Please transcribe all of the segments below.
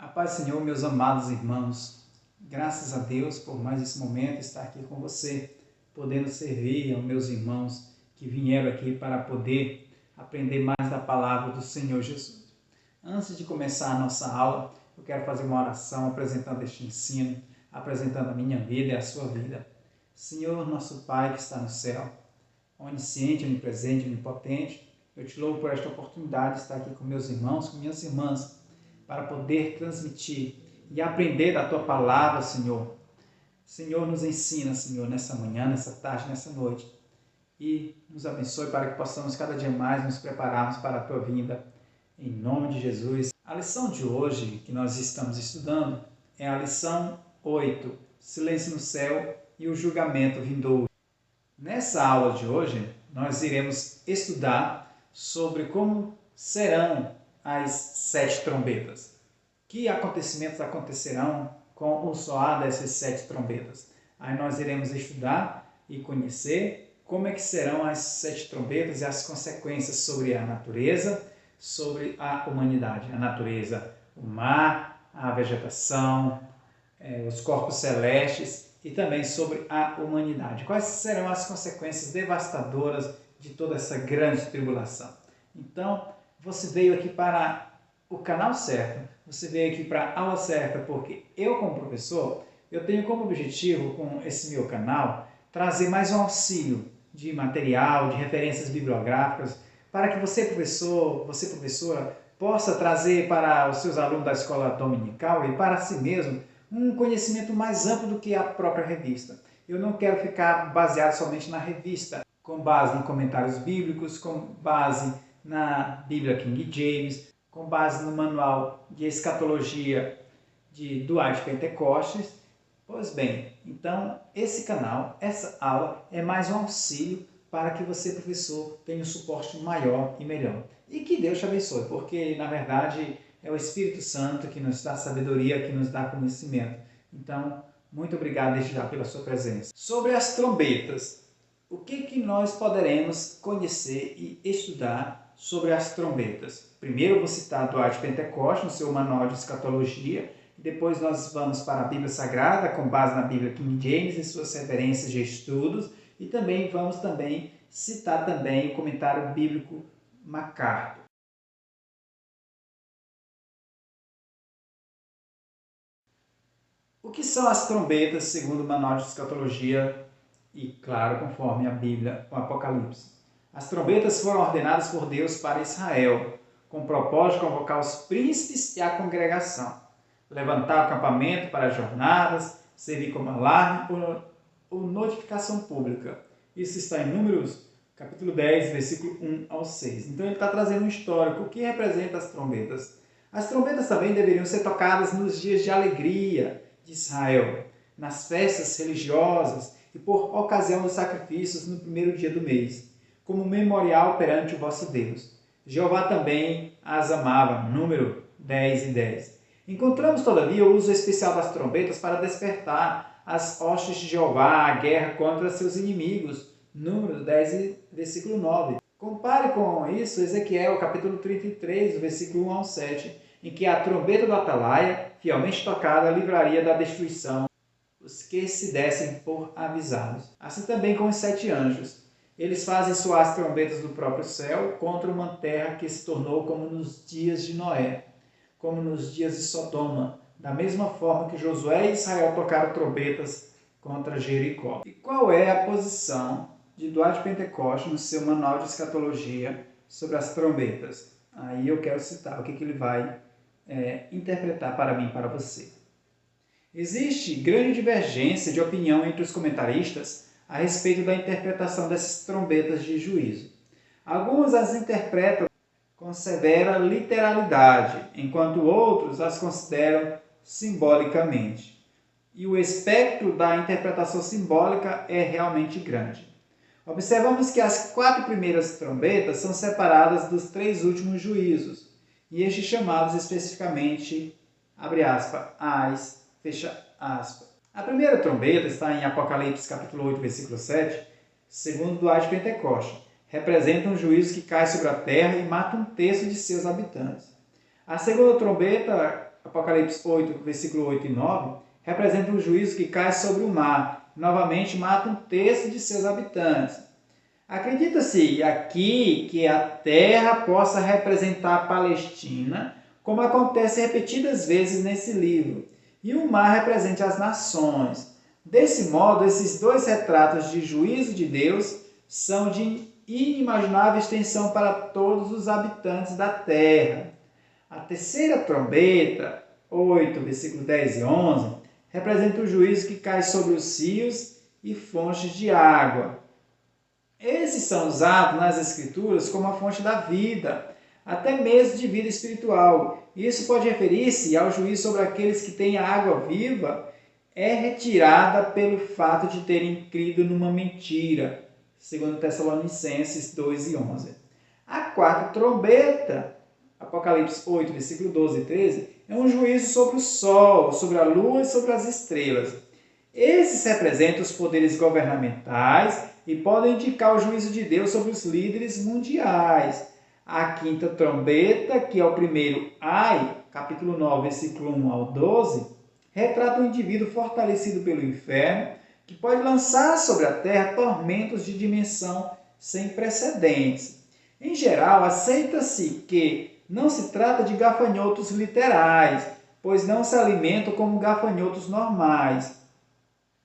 A paz do Senhor, meus amados irmãos, graças a Deus por mais esse momento estar aqui com você, podendo servir aos meus irmãos que vieram aqui para poder aprender mais da palavra do Senhor Jesus. Antes de começar a nossa aula, eu quero fazer uma oração apresentando este ensino, apresentando a minha vida e a sua vida. Senhor, nosso Pai que está no céu, onisciente, onipresente, onipotente, eu te louvo por esta oportunidade de estar aqui com meus irmãos, com minhas irmãs, para poder transmitir e aprender da Tua palavra, Senhor. Senhor, nos ensina, Senhor, nessa manhã, nessa tarde, nessa noite. E nos abençoe para que possamos cada dia mais nos prepararmos para a Tua vinda. Em nome de Jesus. A lição de hoje que nós estamos estudando é a lição 8, Silêncio no Céu e o Julgamento Vindouro. Nessa aula de hoje, nós iremos estudar sobre como serão as 7 trombetas. Que acontecimentos acontecerão com o soar dessas 7 trombetas? Aí nós iremos estudar e conhecer como é que serão as 7 trombetas e as consequências sobre a natureza, sobre a humanidade. A natureza, o mar, a vegetação, os corpos celestes e também sobre a humanidade. Quais serão as consequências devastadoras de toda essa grande tribulação? Então, você veio aqui para o canal certo, você veio aqui para a aula certa, porque eu, como professor, eu tenho como objetivo, com esse meu canal, trazer mais um auxílio de material, de referências bibliográficas, para que você, professor, você, professora, possa trazer para os seus alunos da escola dominical e para si mesmo um conhecimento mais amplo do que a própria revista. Eu não quero ficar baseado somente na revista, com base em comentários bíblicos, com base na Bíblia King James, com base no manual de escatologia de Dwight Pentecostes. Pois bem, então esse canal, essa aula é mais um auxílio para que você, professor, tenha um suporte maior e melhor. E que Deus te abençoe, porque na verdade é o Espírito Santo que nos dá sabedoria, que nos dá conhecimento. Então, muito obrigado desde já pela sua presença. Sobre as trombetas, o que nós poderemos conhecer e estudar sobre as trombetas? Primeiro eu vou citar Dwight Pentecostes no seu manual de escatologia, depois nós vamos para a Bíblia Sagrada, com base na Bíblia King James e suas referências de estudos, e também vamos citar o comentário bíblico MacArthur. O que são as trombetas segundo o manual de escatologia e, claro, conforme a Bíblia, o Apocalipse? As trombetas foram ordenadas por Deus para Israel, com o propósito de convocar os príncipes e a congregação, levantar o acampamento para jornadas, servir como alarme ou notificação pública. Isso está em Números, capítulo 10, versículo 1 ao 6. Então ele está trazendo um histórico. O que representa as trombetas? As trombetas também deveriam ser tocadas nos dias de alegria de Israel, nas festas religiosas e por ocasião dos sacrifícios no primeiro dia do mês, como memorial perante o vosso Deus. Jeová também as amava. Número 10 e 10. Encontramos, todavia, o uso especial das trombetas para despertar as hostes de Jeová à guerra contra seus inimigos. Número 10, versículo 9. Compare com isso Ezequiel, capítulo 33, versículo 1 ao 7, em que a trombeta do atalaia, fielmente tocada, livraria da destruição os que se dessem por avisados. Assim também com os 7 anjos. Eles fazem soar as trombetas do próprio céu contra uma terra que se tornou como nos dias de Noé, como nos dias de Sodoma, da mesma forma que Josué e Israel tocaram trombetas contra Jericó. E qual é a posição de Dwight Pentecostes no seu manual de escatologia sobre as trombetas? Aí eu quero citar o que ele vai interpretar para mim e para você. Existe grande divergência de opinião entre os comentaristas a respeito da interpretação dessas trombetas de juízo. Alguns as interpretam com severa literalidade, enquanto outros as consideram simbolicamente. E o espectro da interpretação simbólica é realmente grande. Observamos que as 4 primeiras trombetas são separadas dos 3 últimos juízos, e estes chamados especificamente, abre aspas, ais, fecha aspas. A primeira trombeta está em Apocalipse capítulo 8, versículo 7, segundo Dwight Pentecostes. Representa um juízo que cai sobre a terra e mata 1/3 de seus habitantes. A segunda trombeta Apocalipse 8, versículo 8 e 9, representa o juízo que cai sobre o mar. Novamente mata um terço de seus habitantes. Acredita-se aqui que a terra possa representar a Palestina, como acontece repetidas vezes nesse livro, e o mar represente as nações. Desse modo, esses dois retratos de juízo de Deus são de inimaginável extensão para todos os habitantes da terra. A terceira trombeta, 8, versículo 10 e 11, representa o juízo que cai sobre os rios e fontes de água. Esses são usados nas Escrituras como a fonte da vida, até mesmo de vida espiritual. Isso pode referir-se ao juízo sobre aqueles que têm a água viva, é retirada pelo fato de terem crido numa mentira, segundo Tessalonicenses 2 e 11. A quarta trombeta, Apocalipse 8, versículo 12 e 13, é um juízo sobre o sol, sobre a lua e sobre as estrelas. Esses representam os poderes governamentais e podem indicar o juízo de Deus sobre os líderes mundiais. A quinta trombeta, que é o primeiro ai, capítulo 9, versículo 1 ao 12, retrata um indivíduo fortalecido pelo inferno, que pode lançar sobre a terra tormentos de dimensão sem precedentes. Em geral, aceita-se que não se trata de gafanhotos literais, pois não se alimentam como gafanhotos normais.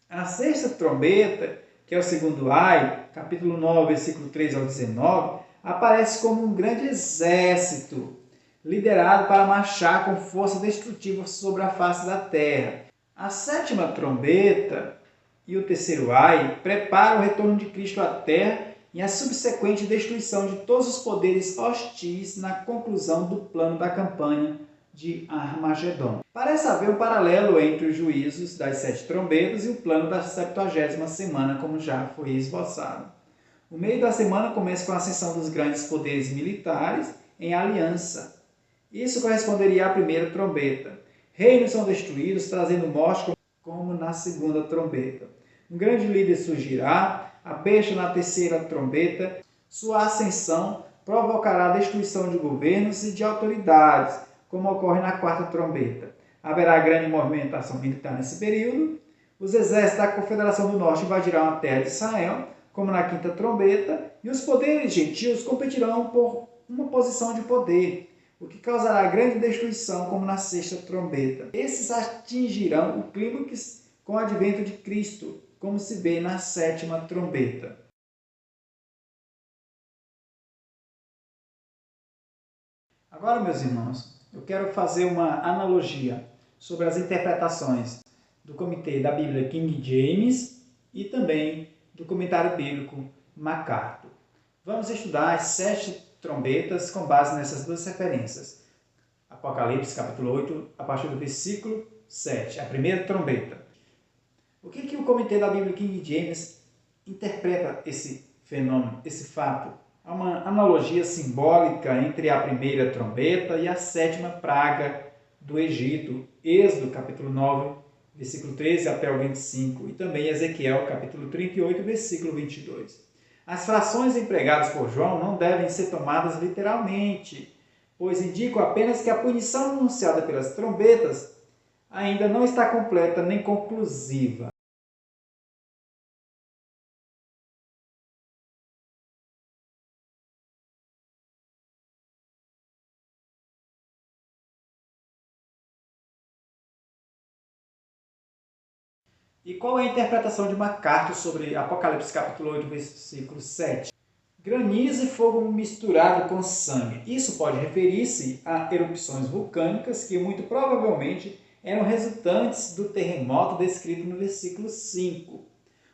A sexta trombeta, que é o segundo ai, capítulo 9, versículo 3 ao 19, aparece como um grande exército, liderado para marchar com força destrutiva sobre a face da terra. A sétima trombeta e o terceiro ai preparam o retorno de Cristo à terra e a subsequente destruição de todos os poderes hostis na conclusão do plano da campanha de Armagedon. Parece haver um paralelo entre os juízos das 7 trombetas e o plano da 70ª semana, como já foi esboçado. O meio da semana começa com a ascensão dos grandes poderes militares em aliança. Isso corresponderia à primeira trombeta. Reinos são destruídos, trazendo morte como na segunda trombeta. Um grande líder surgirá, a besta na terceira trombeta. Sua ascensão provocará a destruição de governos e de autoridades, como ocorre na quarta trombeta. Haverá grande movimentação militar nesse período. Os exércitos da Confederação do Norte invadirão a terra de Israel, como na quinta trombeta, e os poderes gentios competirão por uma posição de poder, o que causará grande destruição, como na sexta trombeta. Esses atingirão o clímax com o advento de Cristo, como se vê na sétima trombeta. Agora, meus irmãos, eu quero fazer uma analogia sobre as interpretações do Comitê da Bíblia King James e também do Comentário Bíblico MacArthur. Vamos estudar as 7 trombetas com base nessas duas referências. Apocalipse, capítulo 8, a partir do versículo 7, a primeira trombeta. O que o Comitê da Bíblia King James interpreta esse fenômeno, esse fato? Há uma analogia simbólica entre a primeira trombeta e a 7ª praga do Egito, Êxodo, capítulo 9, versículo 13 até o 25, e também Ezequiel, capítulo 38, versículo 22. As frações empregadas por João não devem ser tomadas literalmente, pois indicam apenas que a punição anunciada pelas trombetas ainda não está completa nem conclusiva. E qual é a interpretação de MacArthur sobre Apocalipse capítulo 8, versículo 7? Granizo e fogo misturado com sangue. Isso pode referir-se a erupções vulcânicas que muito provavelmente eram resultantes do terremoto descrito no versículo 5.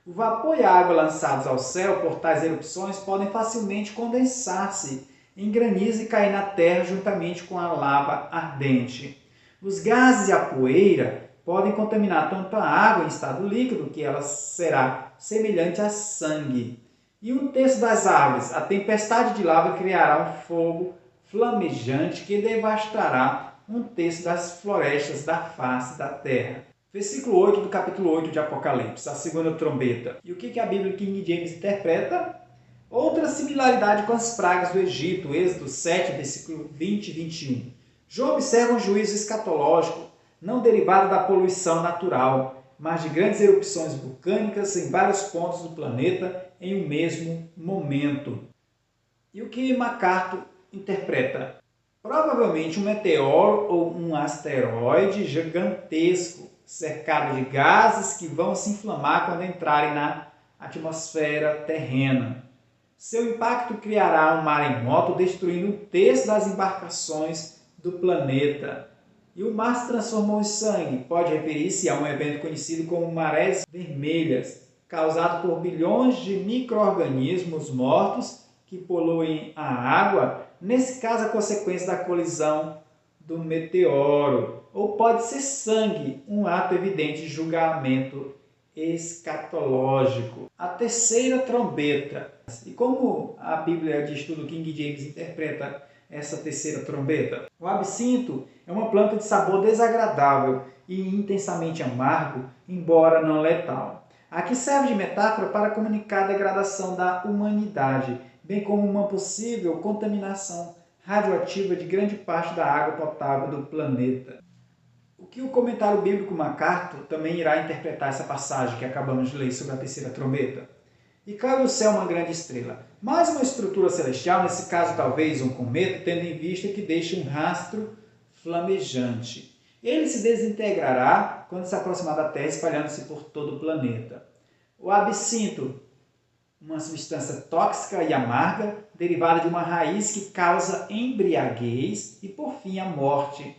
O vapor e a água lançados ao céu por tais erupções podem facilmente condensar-se em granizo e cair na terra juntamente com a lava ardente. Os gases e a poeira podem contaminar tanto a água em estado líquido, que ela será semelhante a sangue. E um terço das árvores, a tempestade de lava criará um fogo flamejante que devastará um terço das florestas da face da terra. Versículo 8 do capítulo 8 de Apocalipse, a segunda trombeta. E o que a Bíblia King James interpreta? Outra similaridade com as pragas do Egito, Êxodo 7, versículo 20 e 21. João observa um juízo escatológico, não derivado da poluição natural, mas de grandes erupções vulcânicas em vários pontos do planeta em um mesmo momento. E o que MacArthur interpreta? Provavelmente um meteoro ou um asteroide gigantesco, cercado de gases que vão se inflamar quando entrarem na atmosfera terrena. Seu impacto criará um maremoto, destruindo um terço das embarcações do planeta. E o mar se transformou em sangue. Pode referir-se a um evento conhecido como marés vermelhas, causado por bilhões de micro-organismos mortos que poluem a água, nesse caso a consequência da colisão do meteoro. Ou pode ser sangue, um ato evidente de julgamento escatológico. A terceira trombeta. E como a Bíblia de Estudo King James interpreta essa terceira trombeta? O absinto é uma planta de sabor desagradável e intensamente amargo, embora não letal. Aqui serve de metáfora para comunicar a degradação da humanidade, bem como uma possível contaminação radioativa de grande parte da água potável do planeta. O que o comentário bíblico MacArthur também irá interpretar essa passagem que acabamos de ler sobre a terceira trombeta? E caiu do céu uma grande estrela, mais uma estrutura celestial, nesse caso talvez um cometa, tendo em vista que deixa um rastro flamejante. Ele se desintegrará quando se aproximar da Terra, espalhando-se por todo o planeta. O absinto, uma substância tóxica e amarga, derivada de uma raiz que causa embriaguez e, por fim, a morte.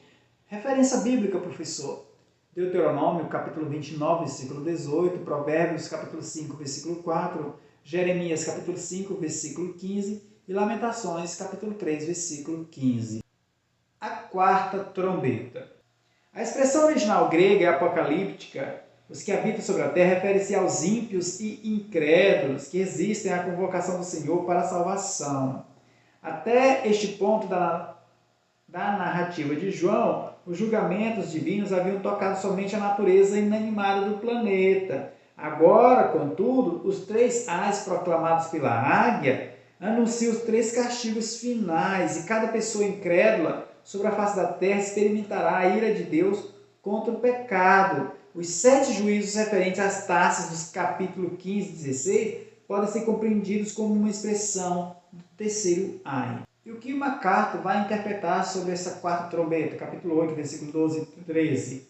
Referência bíblica, professor. Deuteronômio, capítulo 29, versículo 18, Provérbios, capítulo 5, versículo 4, Jeremias, capítulo 5, versículo 15 e Lamentações, capítulo 3, versículo 15. A quarta trombeta. A expressão original grega é apocalíptica. Os que habitam sobre a terra refere-se aos ímpios e incrédulos que resistem à convocação do Senhor para a salvação. Até este ponto da narrativa de João, os julgamentos divinos haviam tocado somente a natureza inanimada do planeta. Agora, contudo, os 3 ais proclamados pela águia anunciam os 3 castigos finais, e cada pessoa incrédula sobre a face da terra experimentará a ira de Deus contra o pecado. Os 7 juízos referentes às taças dos capítulos 15 e 16 podem ser compreendidos como uma expressão do terceiro ai. E o que MacArthur vai interpretar sobre essa quarta trombeta, capítulo 8, versículo 12 e 13?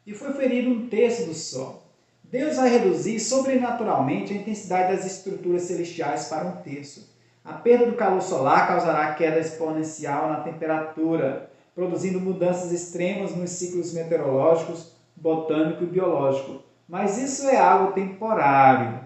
E foi ferido um terço do sol. Deus vai reduzir sobrenaturalmente a intensidade das estruturas celestiais para um terço. A perda do calor solar causará queda exponencial na temperatura, produzindo mudanças extremas nos ciclos meteorológicos, botânico e biológico. Mas isso é algo temporário.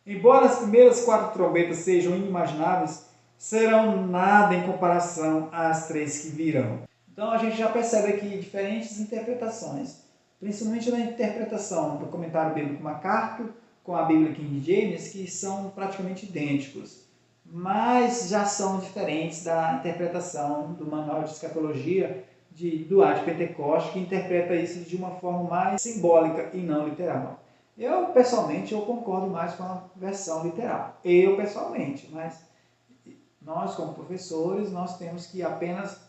Embora as primeiras 4 trombetas sejam inimagináveis, serão nada em comparação às 3 que virão. Então a gente já percebe aqui diferentes interpretações, principalmente na interpretação do comentário bíblico MacArthur com a Bíblia King James, que são praticamente idênticos, mas já são diferentes da interpretação do Manual de Escatologia do Arte Pentecoste, que interpreta isso de uma forma mais simbólica e não literal. Eu, pessoalmente, concordo mais com a versão literal. Mas nós, como professores, nós temos que apenas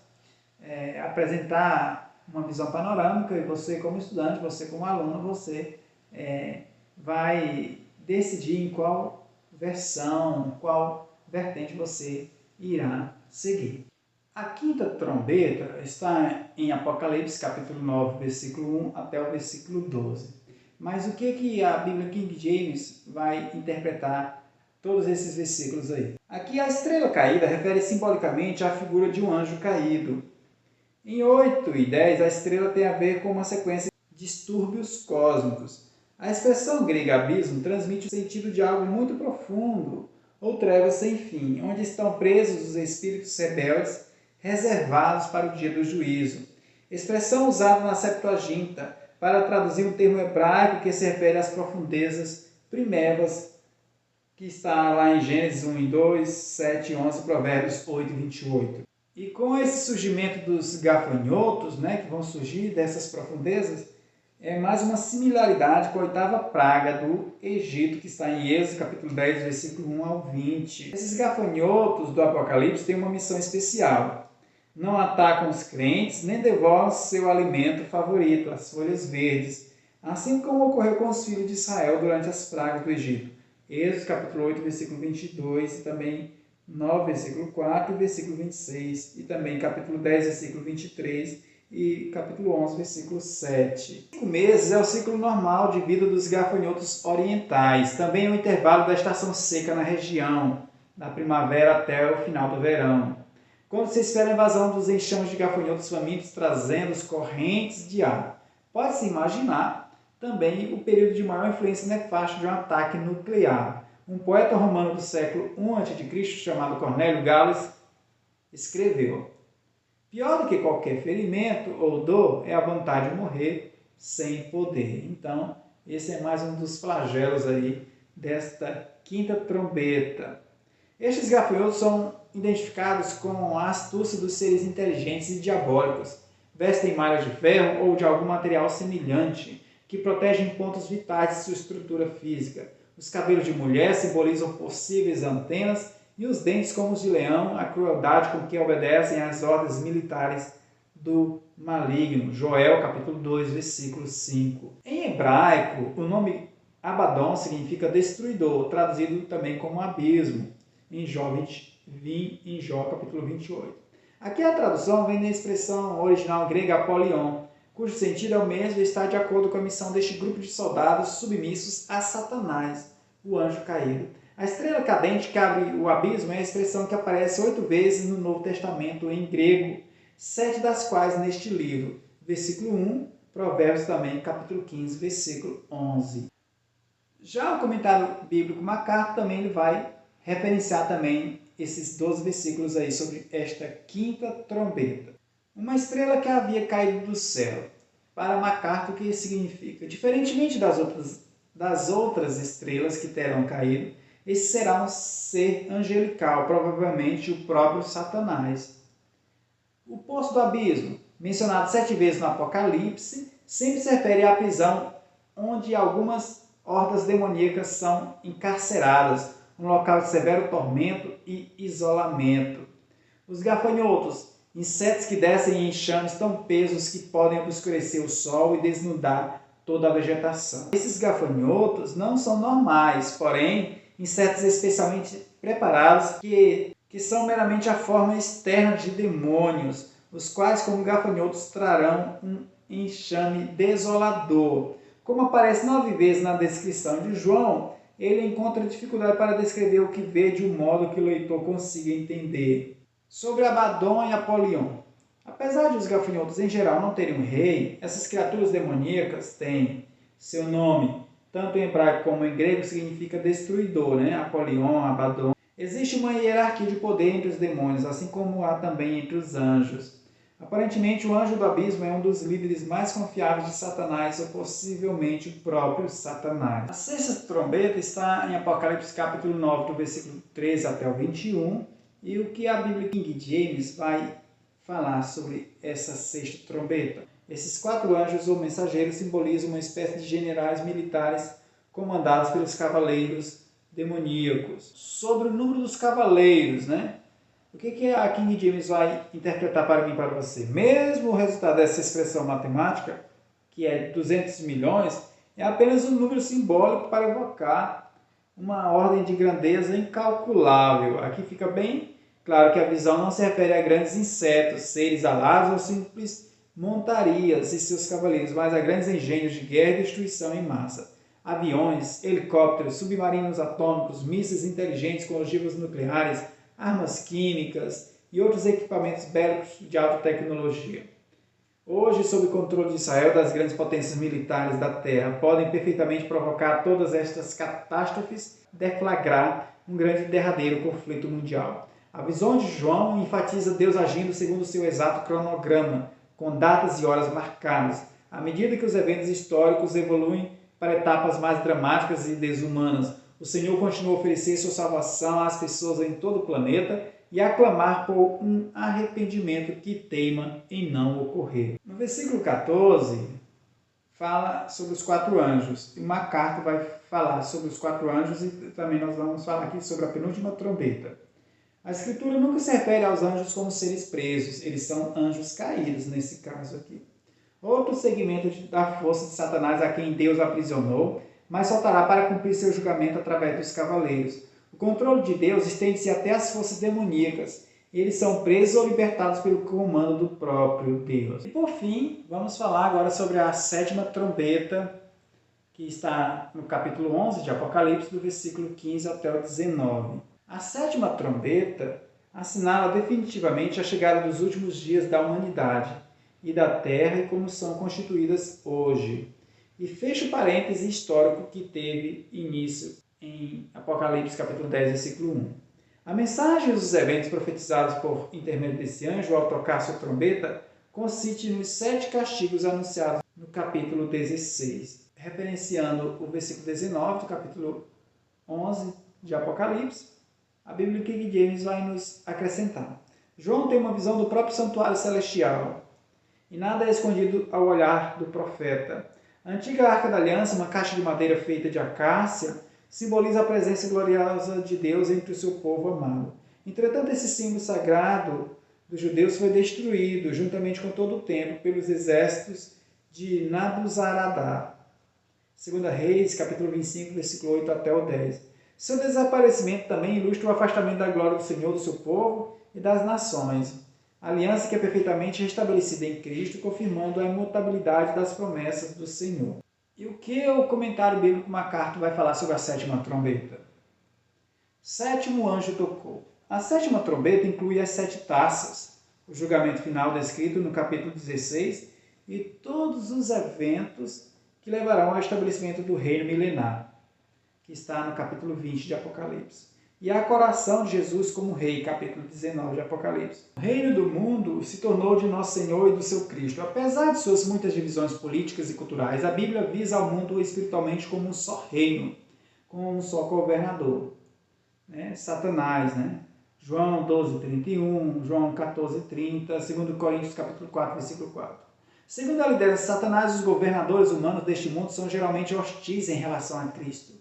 apresentar uma visão panorâmica, e você, como estudante, você, como aluno, você vai decidir em qual versão, qual vertente você irá seguir. A quinta trombeta está em Apocalipse, capítulo 9, versículo 1 até o versículo 12. Mas o que a Bíblia King James vai interpretar todos esses versículos aí? Aqui a estrela caída refere simbolicamente à figura de um anjo caído. Em 8 e 10, a estrela tem a ver com uma sequência de distúrbios cósmicos. A expressão grega abismo transmite o sentido de algo muito profundo, ou trevas sem fim, onde estão presos os espíritos rebeldes, reservados para o dia do juízo. Expressão usada na Septuaginta para traduzir um termo hebraico que se refere às profundezas primevas, que está lá em Gênesis 1 e 2, 7 e 11, Provérbios 8 e 28. E com esse surgimento dos gafanhotos, que vão surgir dessas profundezas, é mais uma similaridade com a 8ª praga do Egito, que está em Êxodo, capítulo 10, versículo 1 ao 20. Esses gafanhotos do Apocalipse têm uma missão especial. Não atacam os crentes, nem devoram seu alimento favorito, as folhas verdes, assim como ocorreu com os filhos de Israel durante as pragas do Egito. Êxodo capítulo 8, versículo 22, e também 9, versículo 4 e versículo 26, e também capítulo 10, versículo 23 e capítulo 11, versículo 7. 5 meses é o ciclo normal de vida dos gafanhotos orientais, também é o intervalo da estação seca na região, da primavera até o final do verão, quando se espera a invasão dos enxames de gafanhotos famintos trazendo as correntes de ar. Pode-se imaginar também o período de maior influência nefasta de um ataque nuclear. Um poeta romano do século I a.C., chamado Cornélio Gales, escreveu: pior do que qualquer ferimento ou dor é a vontade de morrer sem poder. Então, esse é mais um dos flagelos aí desta quinta trombeta. Estes gafanhotos são identificados com a astúcia dos seres inteligentes e diabólicos. Vestem malhas de ferro ou de algum material semelhante, que protegem pontos vitais de sua estrutura física. Os cabelos de mulher simbolizam possíveis antenas e os dentes como os de leão, a crueldade com que obedecem às ordens militares do maligno. Joel, capítulo 2, versículo 5. Em hebraico, o nome Abaddon significa destruidor, traduzido também como abismo, em Jó capítulo 28. Aqui a tradução vem da expressão original grega Apolion, cujo sentido é o mesmo e está de acordo com a missão deste grupo de soldados submissos a Satanás, o anjo caído. A estrela cadente que abre o abismo é a expressão que aparece 8 vezes no Novo Testamento em grego, 7 das quais neste livro. Versículo 1, Provérbios também, capítulo 15, versículo 11. Já o comentário bíblico MacArthur também ele vai referenciar também esses 12 versículos aí sobre esta quinta trombeta. Uma estrela que havia caído do céu. Para MacArthur, o que significa? Diferentemente das outras estrelas que terão caído, esse será um ser angelical, provavelmente o próprio Satanás. O poço do abismo, mencionado 7 vezes no Apocalipse, sempre se refere à prisão onde algumas hordas demoníacas são encarceradas, um local de severo tormento e isolamento. Os gafanhotos, insetos que descem em enxames tão pesos que podem obscurecer o sol e desnudar toda a vegetação. Esses gafanhotos não são normais, porém, insetos especialmente preparados que são meramente a forma externa de demônios, os quais, como gafanhotos, trarão um enxame desolador. Como aparece 9 vezes na descrição de João, ele encontra dificuldade para descrever o que vê de um modo que o leitor consiga entender. Sobre Abaddon e Apolion. Apesar de os gafanhotos em geral não terem um rei, essas criaturas demoníacas têm seu nome, tanto em hebraico como em grego significa destruidor, Apolion, Abaddon. Existe uma hierarquia de poder entre os demônios, assim como há também entre os anjos. Aparentemente, o anjo do abismo é um dos líderes mais confiáveis de Satanás, ou possivelmente o próprio Satanás. A sexta trombeta está em Apocalipse capítulo 9, do versículo 13 até o 21, e o que a Bíblia King James vai falar sobre essa sexta trombeta. Esses 4 anjos ou mensageiros simbolizam uma espécie de generais militares comandados pelos cavaleiros demoníacos. Sobre o número dos cavaleiros, O que a King James vai interpretar para mim e para você? Mesmo o resultado dessa expressão matemática, que é 200 milhões, é apenas um número simbólico para evocar uma ordem de grandeza incalculável. Aqui fica bem claro que a visão não se refere a grandes insetos, seres alados ou simples montarias e seus cavaleiros, mas a grandes engenhos de guerra e destruição em massa. Aviões, helicópteros, submarinos atômicos, mísseis inteligentes com ogivas nucleares, armas químicas e outros equipamentos bélicos de alta tecnologia. Hoje, sob o controle de Israel, das grandes potências militares da Terra, podem perfeitamente provocar todas estas catástrofes, deflagrar um grande e derradeiro conflito mundial. A visão de João enfatiza Deus agindo segundo o seu exato cronograma, com datas e horas marcadas. À medida que os eventos históricos evoluem para etapas mais dramáticas e desumanas, o Senhor continua a oferecer sua salvação às pessoas em todo o planeta e a clamar por um arrependimento que teima em não ocorrer. No versículo 14, fala sobre os 4 anjos. E MacArthur vai falar sobre os 4 anjos e também nós vamos falar aqui sobre a penúltima trombeta. A Escritura nunca se refere aos anjos como seres presos, eles são anjos caídos nesse caso aqui. Outro segmento da força de Satanás a quem Deus aprisionou, mas soltará para cumprir seu julgamento através dos cavaleiros. O controle de Deus estende-se até as forças demoníacas. Eles são presos ou libertados pelo comando do próprio Deus. E por fim, vamos falar agora sobre a sétima trombeta, que está no capítulo 11 de Apocalipse, do versículo 15 até o 19. A sétima trombeta assinala definitivamente a chegada dos últimos dias da humanidade e da terra e como são constituídas hoje. E fecha o parêntese histórico que teve início em Apocalipse capítulo 10, versículo 1. A mensagem dos eventos profetizados por intermédio desse anjo ao tocar sua trombeta consiste nos 7 castigos anunciados no capítulo 16, referenciando o versículo 19 do capítulo 11 de Apocalipse. A Bíblia King James vai nos acrescentar. João tem uma visão do próprio santuário celestial, e nada é escondido ao olhar do profeta. A antiga Arca da Aliança, uma caixa de madeira feita de acácia, simboliza a presença gloriosa de Deus entre o seu povo amado. Entretanto, esse símbolo sagrado dos judeus foi destruído, juntamente com todo o templo, pelos exércitos de Nabuzaradá. 2 Reis, capítulo 25, versículo 8 até o 10. Seu desaparecimento também ilustra o afastamento da glória do Senhor, do seu povo e das nações. A aliança que é perfeitamente restabelecida em Cristo, confirmando a imutabilidade das promessas do Senhor. E o que o comentário bíblico MacArthur vai falar sobre a sétima trombeta? Sétimo anjo tocou. A sétima trombeta inclui as 7 taças, o julgamento final descrito no capítulo 16 e todos os eventos que levarão ao estabelecimento do reino milenar, que está no capítulo 20 de Apocalipse. E a coroação de Jesus como rei, capítulo 19 de Apocalipse. O reino do mundo se tornou de nosso Senhor e do seu Cristo. Apesar de suas muitas divisões políticas e culturais, a Bíblia visa ao mundo espiritualmente como um só reino, como um só governador. Satanás, João 12:31, João 14:30, 2 Coríntios capítulo 4, versículo 4. Segundo a liderança de Satanás, os governadores humanos deste mundo são geralmente hostis em relação a Cristo.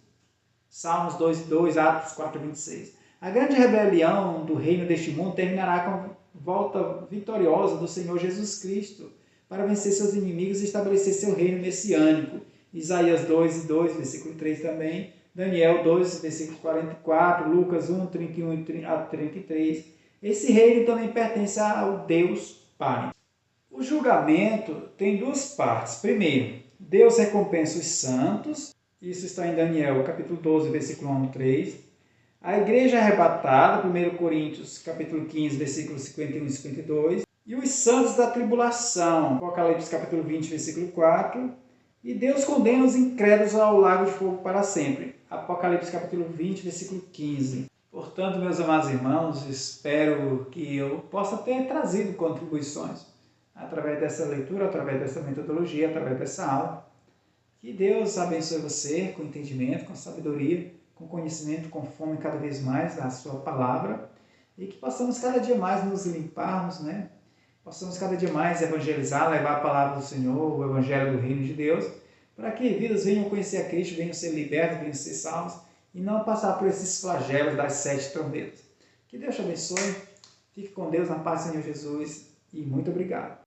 Salmos 2:2, Atos 4:26. A grande rebelião do reino deste mundo terminará com a volta vitoriosa do Senhor Jesus Cristo para vencer seus inimigos e estabelecer seu reino messiânico. Isaías 2:2, versículo 3 também, Daniel 2, versículo 44, Lucas 1:31 a 33. Esse reino também pertence ao Deus Pai. O julgamento tem 2 partes. Primeiro, Deus recompensa os santos. Isso está em Daniel, capítulo 12, versículo 1 a 3. A igreja arrebatada, 1 Coríntios, capítulo 15, versículos 51 e 52. E os santos da tribulação, Apocalipse, capítulo 20, versículo 4. E Deus condena os incrédulos ao lago de fogo para sempre. Apocalipse, capítulo 20, versículo 15. Portanto, meus amados irmãos, espero que eu possa ter trazido contribuições através dessa leitura, através dessa metodologia, através dessa aula. Que Deus abençoe você com entendimento, com sabedoria, com conhecimento, com fome cada vez mais da sua palavra e que possamos cada dia mais nos limparmos, Possamos cada dia mais evangelizar, levar a palavra do Senhor, o evangelho do reino de Deus, para que vidas venham conhecer a Cristo, venham ser libertas, venham ser salvos e não passar por esses flagelos das 7 trombetas. Que Deus te abençoe, fique com Deus, na paz do Senhor Jesus e muito obrigado.